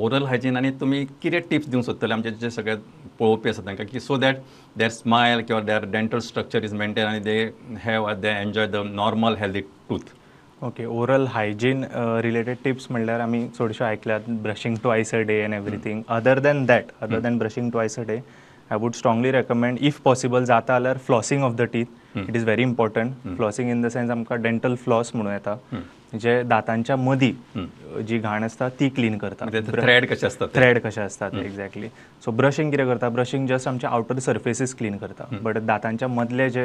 Oral hygiene आनी तुमी कितें टिप्स दिवंक सोदतले आमचे जे सगळे पळोवपी आसा तांकां की सो दॅट देर स्मायल किंवा their dental structure is maintain आनी they enjoy the normal healthy tooth. Okay, oral hygiene related tips म्हणल्यार आमी चडश्यो आयकल्यात brushing twice a day and everything. Other than brushing twice a day I would strongly recommend, if possible जाता जाल्यार flossing of the teeth. It is very important. Flossing in the sense आमकां dental floss म्हणून येता, जे दातांच्या मदीं जी घाण आसता ती क्लीन करता. थ्रेड कशे असतात एक्झॅक्टली. सो ब्रशिंग कितें करता, ब्रशिंग जस्ट आमचे आउटर सर्फेसीस क्लीन करता, बट दातांच्या मदले जे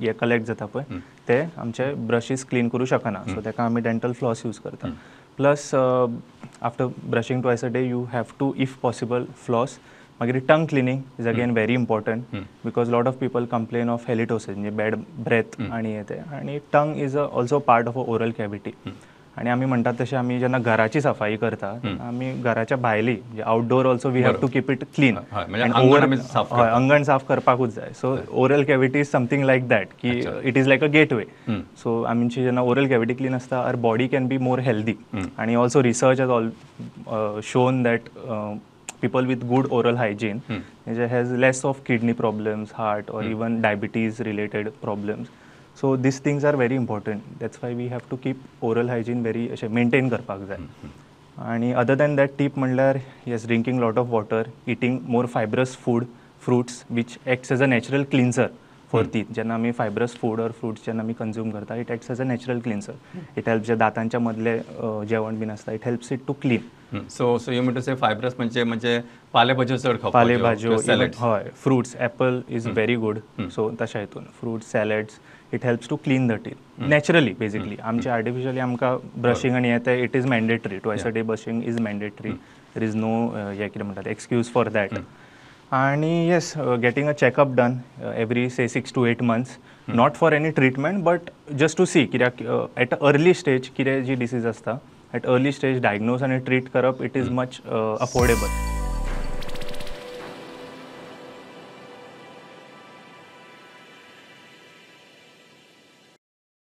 हे कलेक्ट जाता पळय ते आमचे ब्रशीस क्लीन करूं शकना. सो ताका आमी डेंटल फ्लॉस यूज करता. Plus after brushing twice a day you have to, if possible, floss. मागीर tongue cleaning is again very important, because lot of people complain of halitosis, म्हणजे bad breath आनी हे ते, आनी tongue is also part of a oral cavity. आनी आमी म्हणटात तशें आमी जेन्ना घराची सफाई करता, आमी घराच्या भायली म्हणजे outdoor also we have to keep it clean. अंगण साफ करपाकूच जाय. So oral cavity is something like that, की it is like a gateway. So आमची जेन्ना ओरल कॅविटी क्लीन आसता, our body can be more healthy. आनी also research has shown that people with good oral hygiene has less of kidney problems, heart, or even diabetes related problems. So these things are very important. That's why we have to keep oral hygiene very maintain करपाक जाय. आणि other than that tip म्हणल्यार yes, drinking lot of water, eating more fibrous food, fruits, which acts as a natural cleanser for teeth. जेन्ना आमी fibrous food or fruits जेन्ना आमी consume करता, it acts as a natural cleanser. It helps जे दातांच्या मदले जेवण bin आसता, it helps it to clean. So you mean to say fibrous म्हणजे पालेभाज्यो चड खावपाच्यो, पालेभाज्यो, हय, fruits, apple is very good. So तशा हितून fruits, salads, it helps to clean the teeth naturally. Basically आमचे आर्टिफिशियली आमकां ब्रशिंग आनी येते, it is mandatory. Twice a day brushing is mandatory. There is no हे कितें म्हणटात एक्सक्यूज फॉर दॅट. आनी yes, getting a checkup done every 6 to 8 months, not for any treatment, but just to see कित्याक at a early stage कितें जी disease आसता, at early stage diagnose and treat करप, it is much affordable.